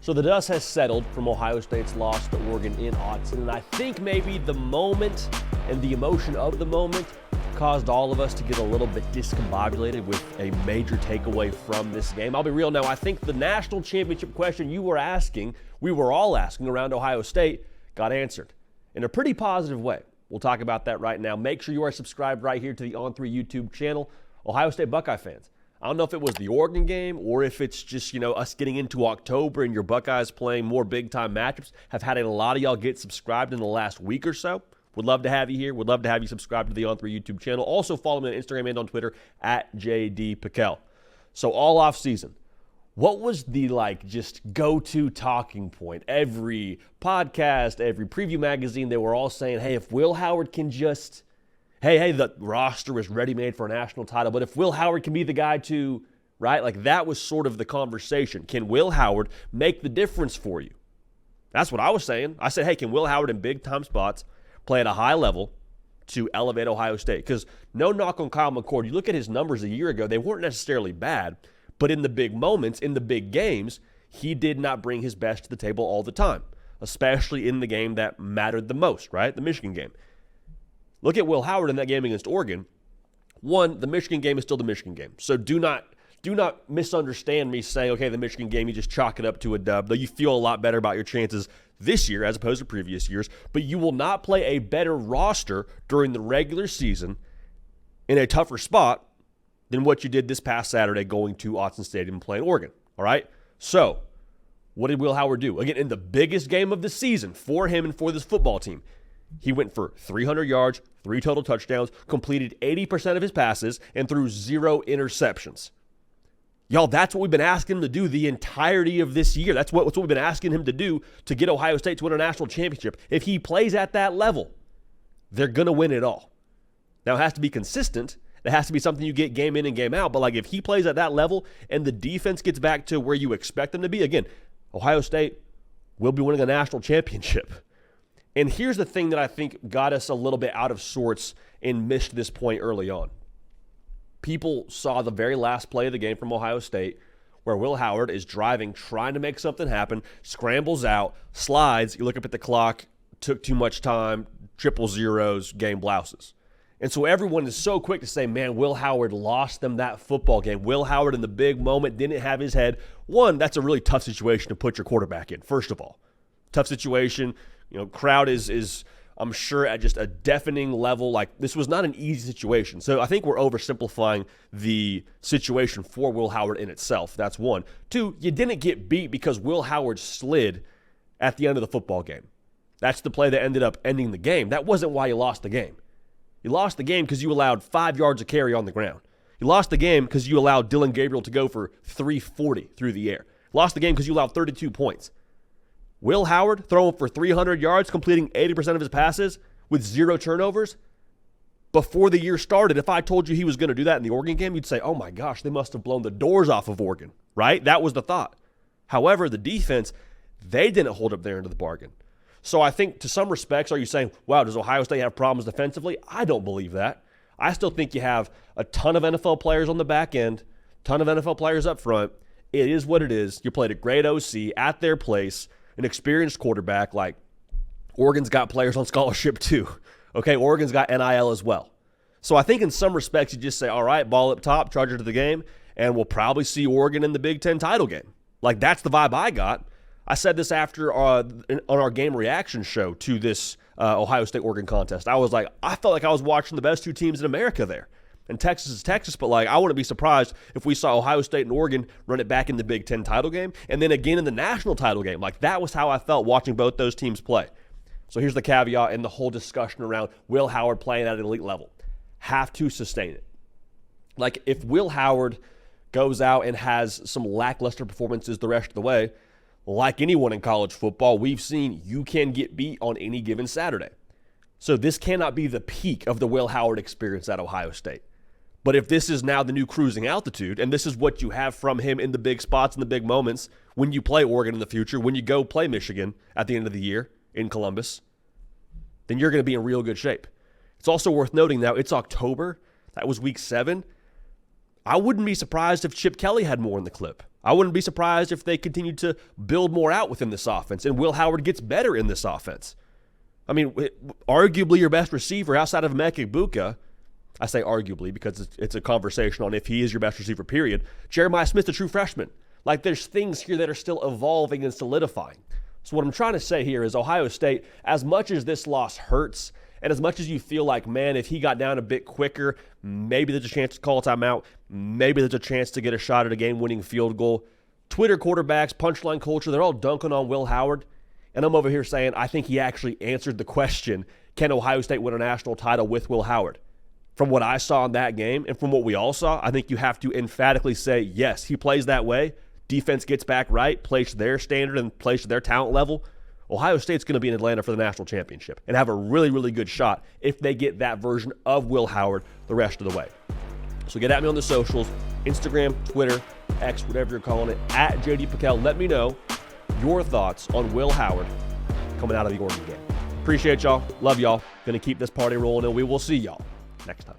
So the dust has settled from Ohio State's loss to Oregon in Autzen, and I think maybe the moment and the emotion of the moment caused all of us to get a little bit discombobulated with a major takeaway from this game. I'll be real now, I think the national championship question you were asking, we were all asking around Ohio State, got answered in a pretty positive way. We'll talk about that right now. Make sure you are subscribed right here to the On3 YouTube channel. Ohio State Buckeye fans, I don't know if it was the Oregon game or if it's just, us getting into October and your Buckeyes playing more big-time matchups. Have had a lot of y'all get subscribed in the last week or so. Would love to have you here. Would love to have you subscribe to the On3 YouTube channel. Also follow me on Instagram and on Twitter at JDPikel. So all off season, what was the just go-to talking point? Every podcast, every preview magazine, they were all saying, hey, if Will Howard can just... Hey, the roster is ready-made for a national title, but if Will Howard can be the guy to, right? That was sort of the conversation. Can Will Howard make the difference for you? That's what I was saying. I said, hey, can Will Howard in big-time spots play at a high level to elevate Ohio State? Because no knock on Kyle McCord. You look at his numbers a year ago, they weren't necessarily bad, but in the big moments, in the big games, he did not bring his best to the table all the time, especially in the game that mattered the most, right? The Michigan game. Look at Will Howard in that game against Oregon. One, the Michigan game is still the Michigan game. So do not misunderstand me saying, okay, the Michigan game, you just chalk it up to a dub, though you feel a lot better about your chances this year as opposed to previous years. But you will not play a better roster during the regular season in a tougher spot than what you did this past Saturday going to Autzen Stadium and playing Oregon. All right? So what did Will Howard do? Again, in the biggest game of the season for him and for this football team, he went for 300 yards, 3 total touchdowns, completed 80% of his passes, and threw 0 interceptions. Y'all, that's what we've been asking him to do the entirety of this year. That's what we've been asking him to do to get Ohio State to win a national championship. If he plays at that level, they're going to win it all. Now, it has to be consistent. It has to be something you get game in and game out. But, if he plays at that level and the defense gets back to where you expect them to be, again, Ohio State will be winning a national championship. And here's the thing that I think got us a little bit out of sorts and missed this point early on. People saw the very last play of the game from Ohio State where Will Howard is driving, trying to make something happen, scrambles out, slides, you look up at the clock, took too much time, triple zeros, game blouses. And so everyone is so quick to say, man, Will Howard lost them that football game. Will Howard in the big moment didn't have his head. One, that's a really tough situation to put your quarterback in, first of all. Tough situation. Crowd is I'm sure at just a deafening level. This was not an easy situation. So I think we're oversimplifying the situation for Will Howard in itself. That's one. Two, you didn't get beat because Will Howard slid at the end of the football game. That's the play that ended up ending the game. That wasn't why you lost the game. You lost the game because you allowed 5 yards of carry on the ground. You lost the game because you allowed Dylan Gabriel to go for 340 through the air. You lost the game because you allowed 32 points. Will Howard throwing for 300 yards, completing 80% of his passes with 0 turnovers before the year started. If I told you he was going to do that in the Oregon game, you'd say, oh my gosh, they must have blown the doors off of Oregon, right? That was the thought. However, the defense, they didn't hold up their end of the bargain. So I think to some respects, are you saying, wow, does Ohio State have problems defensively? I don't believe that. I still think you have a ton of NFL players on the back end, ton of NFL players up front. It is what it is. You played a great OC at their place, an experienced quarterback. Oregon's got players on scholarship too. Okay, Oregon's got NIL as well. So I think in some respects you just say, all right, ball up top, charge it to the game, and we'll probably see Oregon in the Big Ten title game. That's the vibe I got. I said this after on our game reaction show to this Ohio State-Oregon contest. I felt like I was watching the best 2 teams in America there. And Texas is Texas, but I wouldn't be surprised if we saw Ohio State and Oregon run it back in the Big Ten title game and then again in the national title game. That was how I felt watching both those teams play. So here's the caveat in the whole discussion around Will Howard playing at an elite level. Have to sustain it. If Will Howard goes out and has some lackluster performances the rest of the way, like anyone in college football, we've seen you can get beat on any given Saturday. So this cannot be the peak of the Will Howard experience at Ohio State. But if this is now the new cruising altitude, and this is what you have from him in the big spots and the big moments when you play Oregon in the future, when you go play Michigan at the end of the year in Columbus, then you're going to be in real good shape. It's also worth noting now it's October. That was week 7. I wouldn't be surprised if Chip Kelly had more in the clip. I wouldn't be surprised if they continue to build more out within this offense and Will Howard gets better in this offense. I mean, arguably your best receiver outside of Emeka Egbuka, I say arguably because it's a conversation on if he is your best receiver, period. Jeremiah Smith, a true freshman. Like, there's things here that are still evolving and solidifying. So what I'm trying to say here is Ohio State, as much as this loss hurts, and as much as you feel like, man, if he got down a bit quicker, maybe there's a chance to call a timeout, maybe there's a chance to get a shot at a game-winning field goal. Twitter quarterbacks, punchline culture, they're all dunking on Will Howard. And I'm over here saying I think he actually answered the question, can Ohio State win a national title with Will Howard? From what I saw in that game and from what we all saw, I think you have to emphatically say, yes, he plays that way. Defense gets back right, plays to their standard and plays to their talent level. Ohio State's going to be in Atlanta for the national championship and have a really, really good shot if they get that version of Will Howard the rest of the way. So get at me on the socials, Instagram, Twitter, X, whatever you're calling it, at JD Piquel. Let me know your thoughts on Will Howard coming out of the Oregon game. Appreciate y'all. Love y'all. Going to keep this party rolling, and we will see y'all next time.